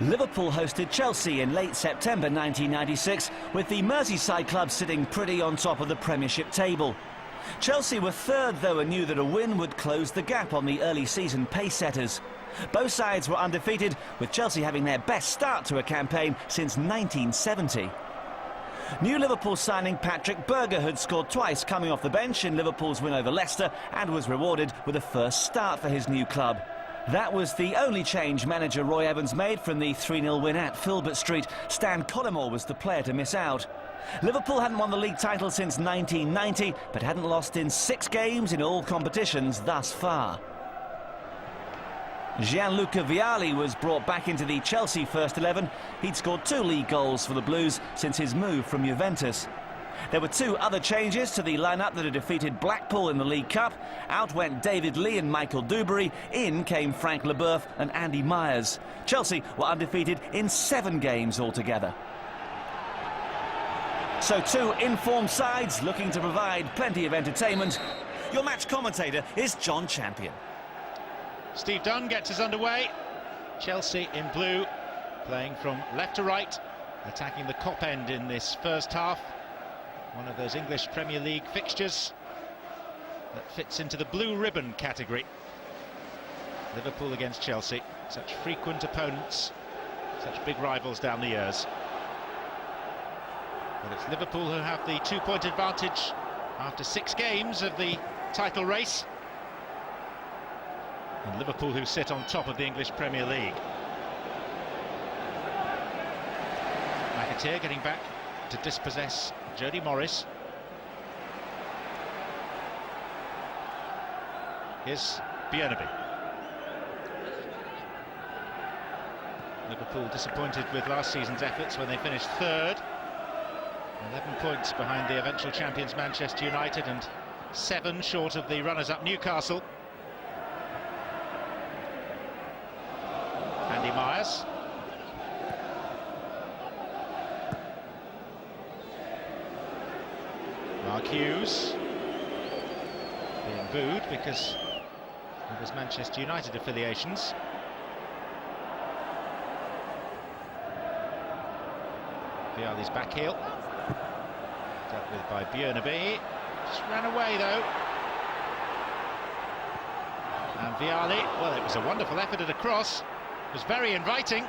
Liverpool hosted Chelsea in late September 1996, with the Merseyside club sitting pretty on top of the Premiership table. Chelsea were third, though, and knew that a win would close the gap on the early season pace-setters. Both sides were undefeated, with Chelsea having their best start to a campaign since 1970. New Liverpool signing Patrik Berger had scored twice coming off the bench in Liverpool's win over Leicester and was rewarded with a first start for his new club. That was the only change manager Roy Evans made from the 3-0 win at Filbert Street. Stan Collymore was the player to miss out. Liverpool hadn't won the league title since 1990, but hadn't lost in 6 games in all competitions thus far. Gianluca Vialli was brought back into the Chelsea first 11. He'd scored 2 league goals for the Blues since his move from Juventus. There were 2 other changes to the lineup that had defeated Blackpool in the League Cup. Out went David Lee and Micheal Duberry. In came Frank Leboeuf and Andy Myers. Chelsea were undefeated in 7 games altogether. So 2 informed sides looking to provide plenty of entertainment. Your match commentator is John Champion. Steve Dunn gets us underway. Chelsea in blue, playing from left to right, attacking the Kop end in this first half. One of those English Premier League fixtures that fits into the blue ribbon category. Liverpool against Chelsea, such frequent opponents, such big rivals down the years. But it's Liverpool who have the 2-point advantage after 6 games of the title race. And Liverpool who sit on top of the English Premier League. McAteer getting back to dispossess Jody Morris. Here's Bjornebye. Liverpool disappointed with last season's efforts when they finished 3rd. 11 points behind the eventual champions Manchester United and 7 short of the runners-up Newcastle. Andy Myers. Hughes being booed because of his Manchester United affiliations. Vialli's back heel, dealt with by Bjornebye. Just ran away though. And Vialli, well, it was a wonderful effort at a cross. It was very inviting.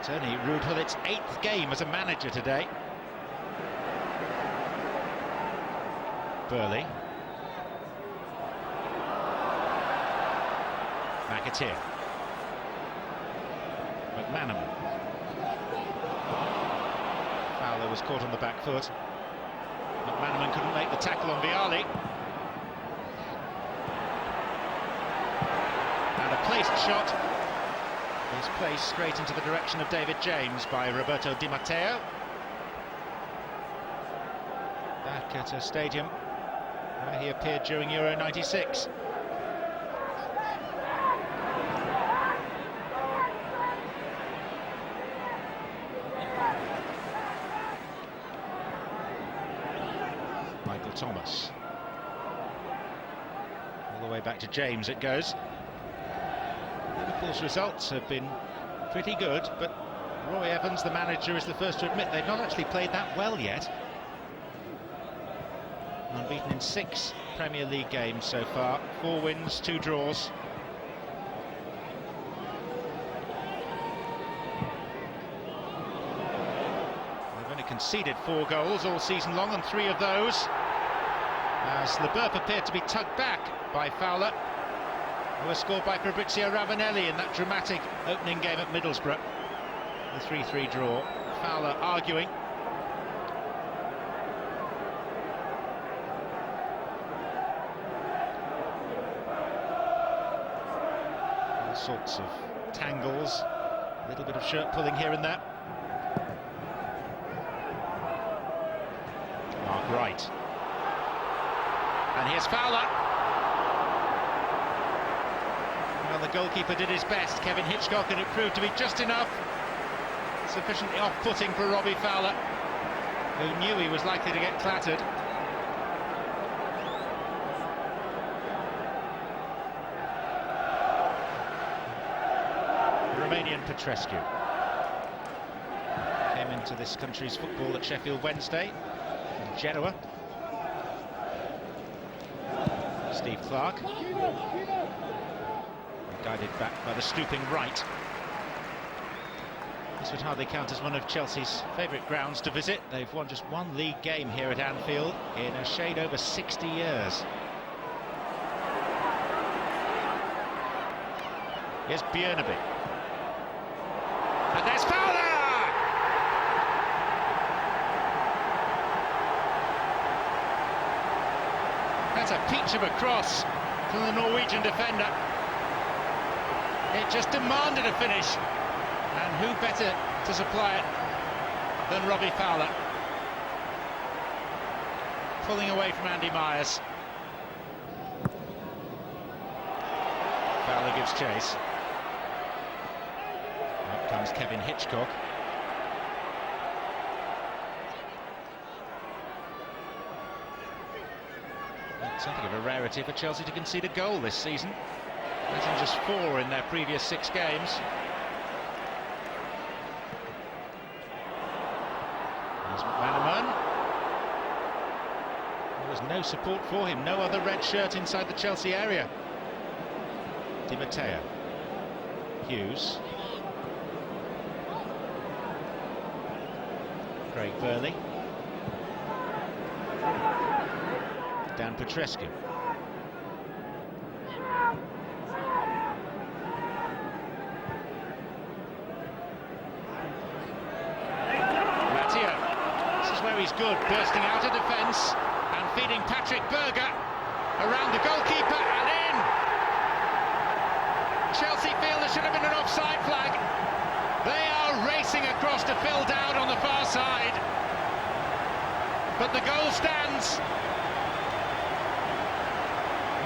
It's only Ruud Gullit's 8th game as a manager today. Burley. McAteer. McManaman. Fowler was caught on the back foot. McManaman couldn't make the tackle on Vialli. And a placed shot is placed straight into the direction of David James by Roberto Di Matteo. Back at a stadium where he appeared during Euro 96. Micheal Thomas. All the way back to James it goes. Liverpool's results have been pretty good, but Roy Evans, the manager, is the first to admit they've not actually played that well yet. Unbeaten in 6 Premier League games so far, 4 wins, 2 draws. They've only conceded 4 goals all season long, and 3 of those as Leboeuf appeared to be tugged back by Fowler, who was scored by Fabrizio Ravanelli in that dramatic opening game at Middlesbrough. The 3-3 draw. Fowler arguing. Sorts of tangles, a little bit of shirt pulling here and there. Wright. And here's Fowler. Well, the goalkeeper did his best, Kevin Hitchcock, and it proved to be just enough. Sufficiently off-putting for Robbie Fowler, who knew he was likely to get clattered. Romanian Petrescu. Came into this country's football at Sheffield Wednesday in Genoa. Steve Clarke, guided back by the stooping Wright. This would hardly count as one of Chelsea's favourite grounds to visit. They've won just one league game here at Anfield in a shade over 60 years. Here's Bjornebye. And there's Fowler! That's a peach of a cross from the Norwegian defender. It just demanded a finish. And who better to supply it than Robbie Fowler? Pulling away from Andy Myers. Fowler gives chase. Up comes Kevin Hitchcock. Something of a rarity for Chelsea to concede a goal this season. That's just 4 in their previous 6 games. There's McManaman. There was no support for him, no other red shirt inside the Chelsea area. Di Matteo. Hughes. Burley. Petrescu. Matteo. This is where he's good, bursting out of defence and feeding Patrik Berger around the goalkeeper and in. Chelsea feel there should have been an offside flag. They are racing across to Phil Dowd on the far side, but the goal stands.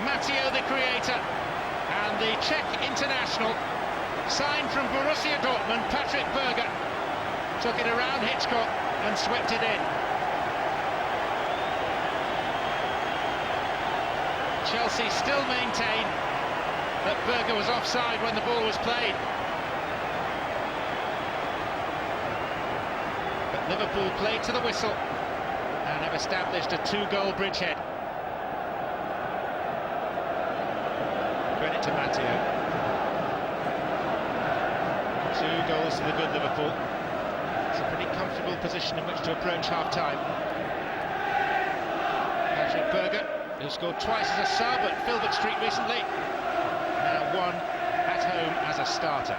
Matteo, the creator, and the Czech international, signed from Borussia Dortmund, Patrik Berger, took it around Hitchcock and swept it in. Chelsea still maintain that Berger was offside when the ball was played. But Liverpool played to the whistle and have established a 2-goal bridgehead. Credit to Matteo. 2 goals to the good Liverpool. It's a pretty comfortable position in which to approach half-time. Patrik Berger, who scored twice as a sub at Filbert Street recently, now 1 at home as a starter.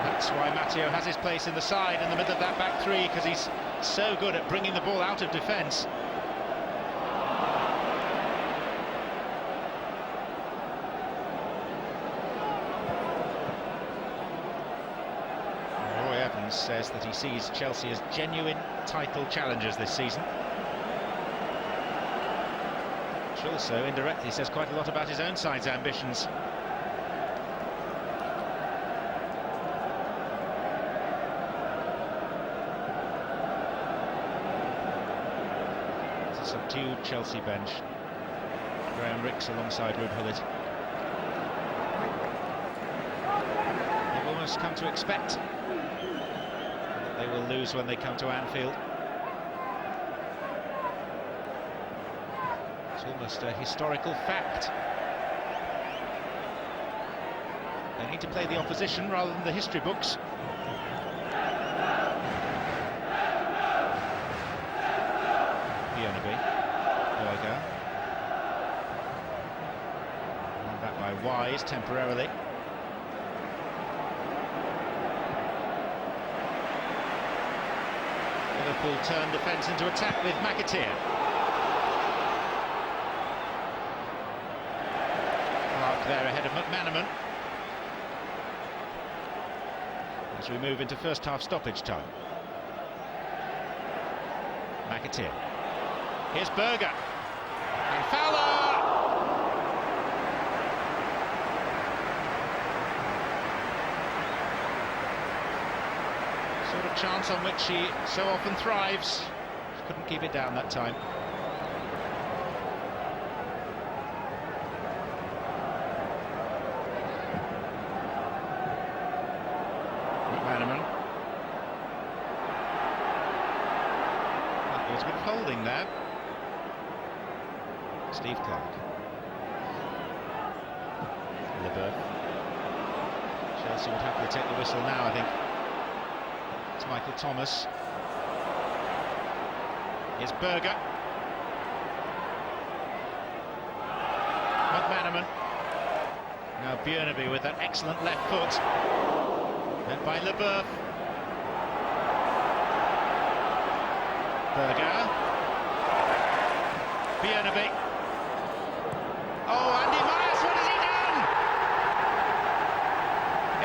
That's why Matteo has his place in the side in the middle of that back 3, because he's so good at bringing the ball out of defence. Roy Evans says that he sees Chelsea as genuine title challengers this season, which also indirectly says quite a lot about his own side's ambitions. Subdued Chelsea bench. Graham Ricks alongside Ruud. They've almost come to expect that they will lose when they come to Anfield. It's almost a historical fact. They need to play the opposition rather than the history books. Berger. And back by Wise temporarily. Liverpool turn defence into attack with McAteer. Clarke there ahead of McManaman. As we move into first half stoppage time. McAteer. Here's Berger. And Fowler! Sort of chance on which he so often thrives. Couldn't keep it down that time. holding there. Steve Clarke. Leboeuf. Chelsea would happily take the whistle now, I think. It's Micheal Thomas. Here's Berger. McManaman. Now Bjornebye with that excellent left foot. Then by Leboeuf. Berger. Bjornebye. Oh, Andy Myers, what has he done?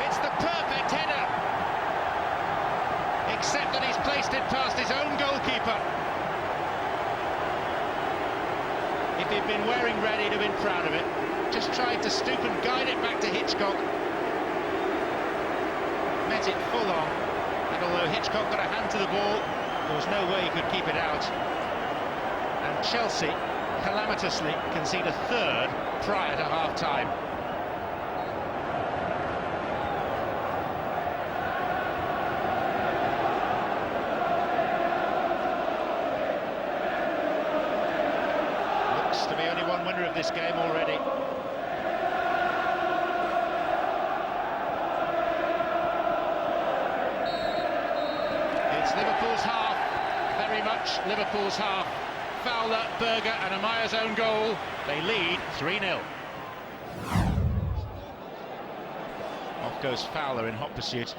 It's the perfect header. Except that he's placed it past his own goalkeeper. If he'd been wearing red, he'd have been proud of it. Just tried to stoop and guide it back to Hitchcock. Met it full on. And although Hitchcock got a hand to the ball, there was no way he could keep it out. And Chelsea calamitously concede a third prior to half-time. Looks to be only one winner of this game already. It's Liverpool's half, very much Liverpool's half. Fowler, Berger and Amaya's own goal. They lead 3-0. Off goes Fowler in hot pursuit.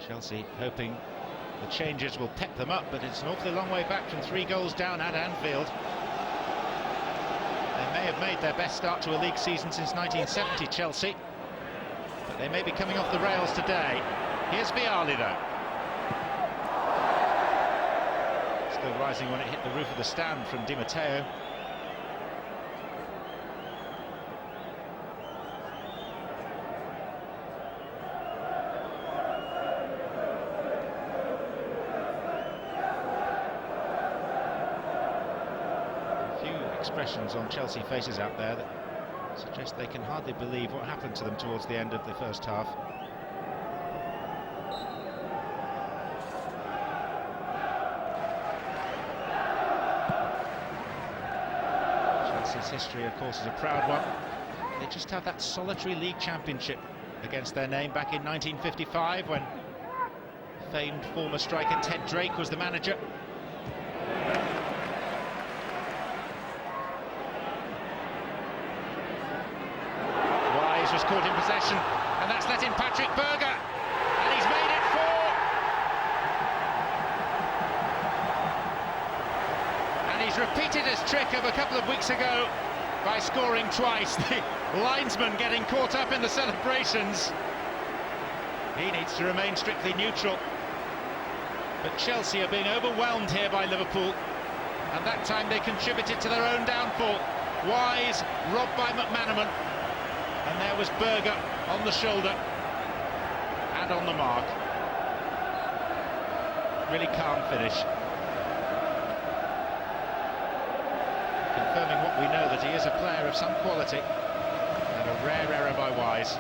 Chelsea hoping the changes will pep them up, but it's an awfully long way back from 3 goals down at Anfield. They may have made their best start to a league season since 1970, Chelsea, but they may be coming off the rails today. Here's Vialli, though. Still rising when it hit the roof of the stand from Di Matteo. Expressions on Chelsea faces out there that suggest they can hardly believe what happened to them towards the end of the first half. Chelsea's history, of course, is a proud one. They just have that solitary league championship against their name back in 1955 when famed former striker Ted Drake was the manager. Was caught in possession, and that's let in Patrik Berger, and he's made it 4. And he's repeated his trick of a couple of weeks ago by scoring twice. The linesman getting caught up in the celebrations. He needs to remain strictly neutral. But Chelsea are being overwhelmed here by Liverpool, and that time they contributed to their own downfall. Wise robbed by McManaman. And there was Berger on the shoulder and on the mark. Really calm finish. Confirming what we know, that he is a player of some quality. And a rare error by Wise.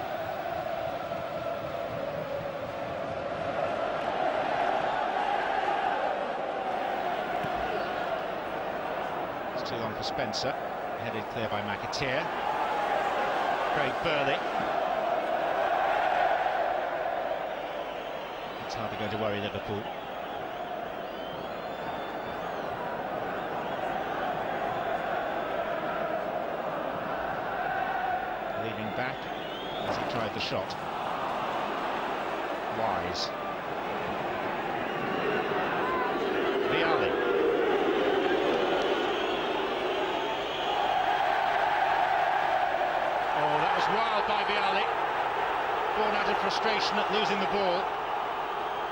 It's too long for Spencer. Headed clear by McAteer. Great Burley. It's hardly going to worry Liverpool. Leaning back as he tried the shot. Wise. Vialli. Wild by Vialli, born out of frustration at losing the ball,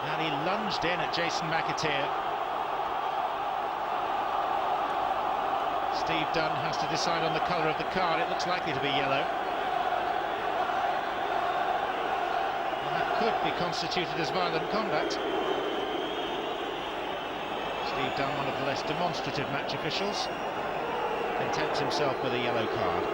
and he lunged in at Jason McAteer. Steve Dunn has to decide on the colour of the card. It looks likely to be yellow, and that could be constituted as violent conduct. Steve Dunn, one of the less demonstrative match officials, contents himself with a yellow card.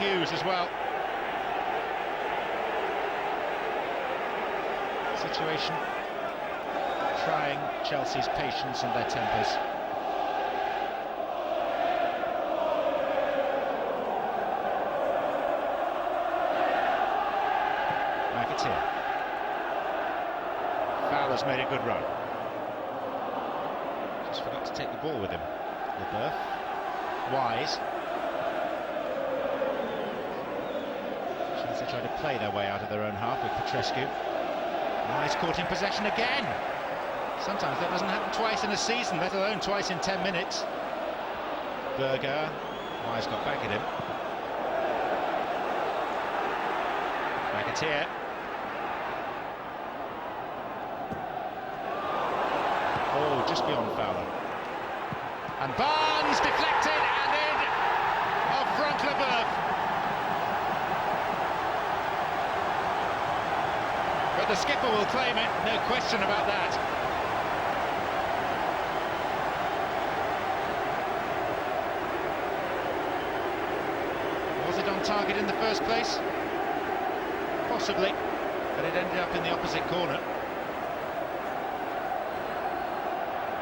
Hughes as well. Situation trying Chelsea's patience and their tempers. McAteer. Fowler's made a good run. Just forgot to take the ball with him. Leboeuf. Wise. Chelsea try to play their way out of their own half with Petrescu. Wise caught in possession again. Sometimes that doesn't happen twice in a season, let alone twice in 10 minutes. Berger. Wise got back at him. McAteer. Oh, just beyond Fowler. And Barnes deflected and in off front Leboeuf. But the skipper will claim it, no question about that. Was it on target in the first place? Possibly, but it ended up in the opposite corner.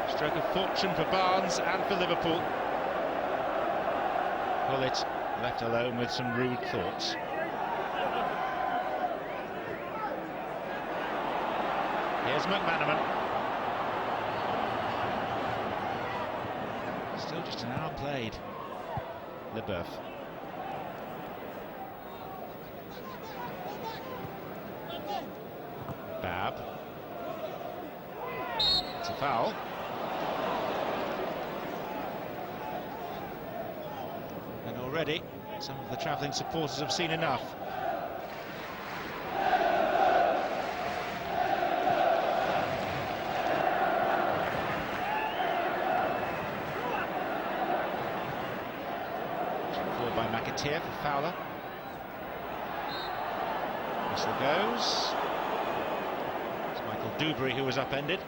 Stroke of fortune for Barnes and for Liverpool. Gullit left alone with some rude thoughts. Here's McManaman. Still just an hour played. Leboeuf. Babb. It's a foul. And already some of the travelling supporters have seen enough. Forward by McAteer for Fowler. Whistle goes. It's Michael Duberry who was upended.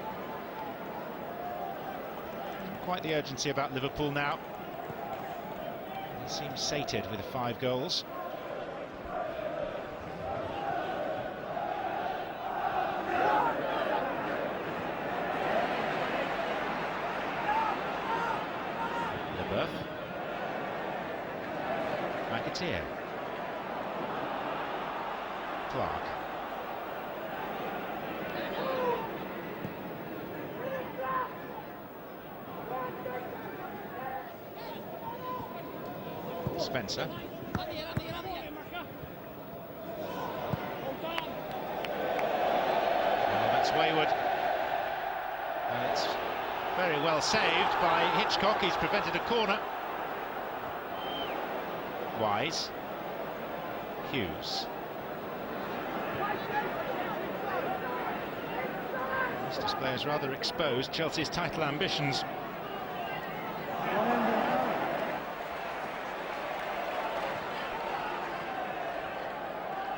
Quite the urgency about Liverpool now. He seems sated with 5 goals. Leboeuf. McAteer. Clarke. Spencer. Oh, that's wayward. And it's very well saved by Hitchcock. He's prevented a corner. Wise. Hughes. This display has rather exposed Chelsea's title ambitions.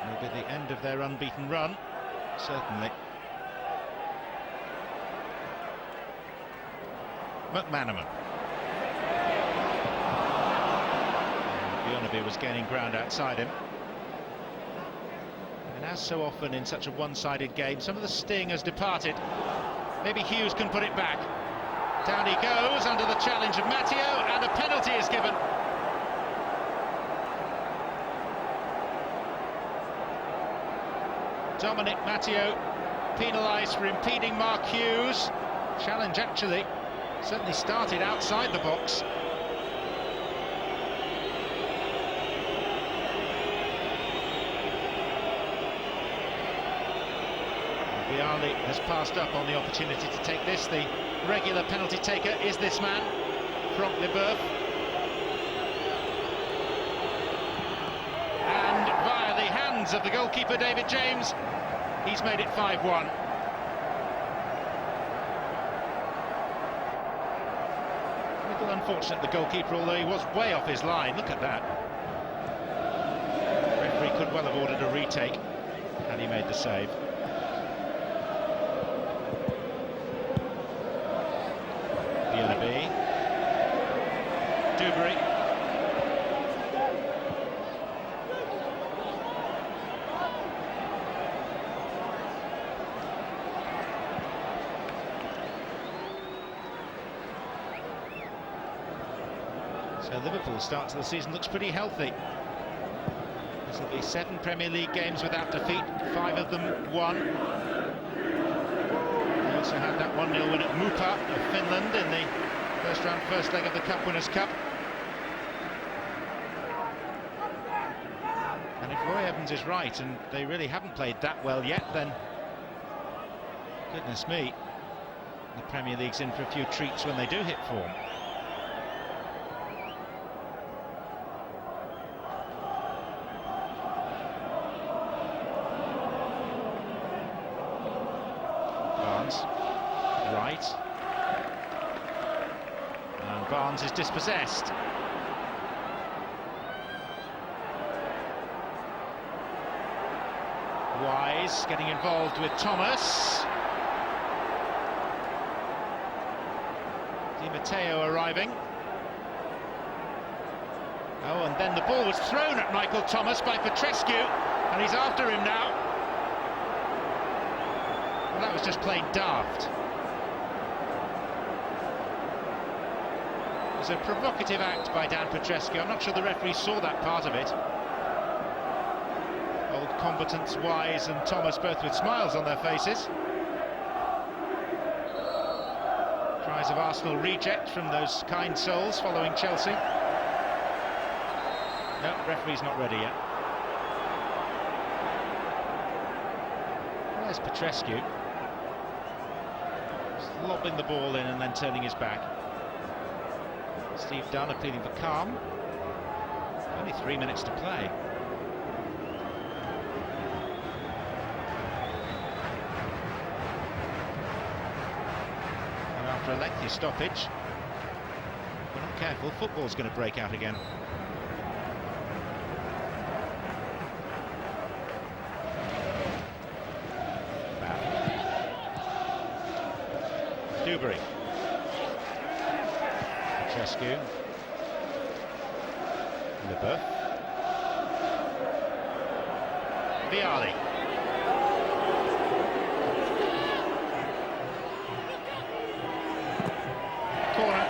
Maybe the end of their unbeaten run, certainly. McManaman. Bjornebye was gaining ground outside him. And as so often in such a one-sided game, some of the sting has departed. Maybe Hughes can put it back. Down he goes under the challenge of Matteo, and a penalty is given. Dominic Matteo penalised for impeding Mark Hughes. Challenge actually certainly started outside the box. Vialli has passed up on the opportunity to take this. The regular penalty taker is this man from Leboeuf. And via the hands of the goalkeeper David James, he's made it 5-1. A little unfortunate, the goalkeeper, although he was way off his line. Look at that. The referee could well have ordered a retake had he made the save. Bjornebye. Duberry. So Liverpool's start to the season looks pretty healthy. This will be 7 Premier League games without defeat, 5 of them won. They also had that 1-0 win at Mupa of Finland in the first leg of the Cup Winners' Cup. And if Roy Evans is right, and they really haven't played that well yet, then goodness me, the Premier League's in for a few treats when they do hit form. Wright, and Barnes is dispossessed. Wise getting involved with Thomas. Di Matteo arriving. Oh, and then the ball was thrown at Micheal Thomas by Petrescu, and he's after him now. Well, that was just plain daft. It was a provocative act by Dan Petrescu. I'm not sure the referee saw that part of it. Old combatants Wise and Thomas both with smiles on their faces. Cries of Arsenal reject from those kind souls following Chelsea. No, referee's not ready yet. There's Petrescu. Just lobbing the ball in and then turning his back. Steve Dunn appealing for calm. Only 3 minutes to play. And after a lengthy stoppage, if we're not careful, football's going to break out again. Babb. Duberry. Petrescu. Leboeuf. Vialli. Corner.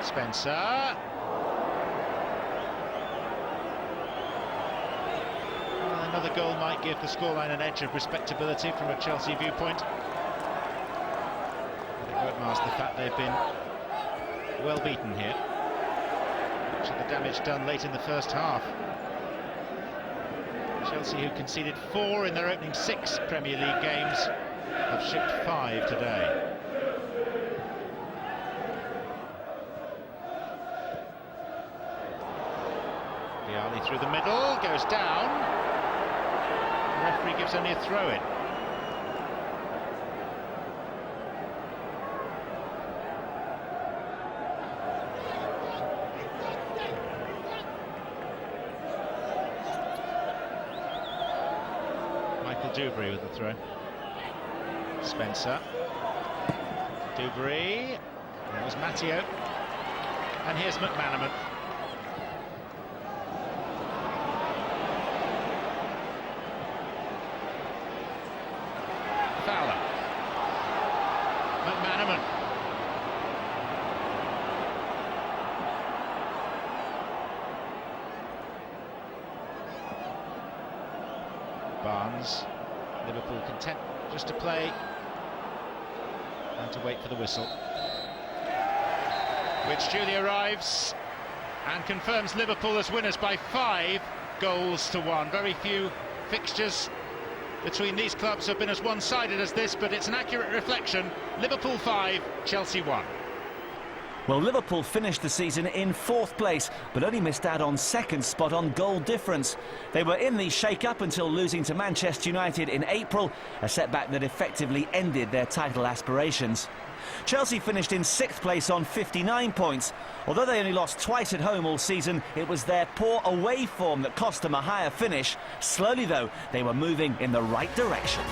Spencer. Another goal might give the scoreline an edge of respectability from a Chelsea viewpoint. But it won't mask the fact they've been well beaten here. Much of the damage done late in the first half. Chelsea, who conceded 4 in their opening 6 Premier League games, have shipped 5 today. Vialli through the middle, goes down. The referee gives only a throw-in. Duberry with the throw. Spencer. Duberry. There was Matteo. And here's McManaman. Fowler. McManaman. Barnes. Liverpool content just to play and to wait for the whistle, which duly arrives and confirms Liverpool as winners by 5 goals to 1. Very few fixtures between these clubs have been as one-sided as this, but it's an accurate reflection. Liverpool 5, Chelsea 1. Well, Liverpool finished the season in 4th place, but only missed out on 2nd spot on goal difference. They were in the shake-up until losing to Manchester United in April, a setback that effectively ended their title aspirations. Chelsea finished in 6th place on 59 points. Although they only lost twice at home all season, it was their poor away form that cost them a higher finish. Slowly, though, they were moving in the right direction.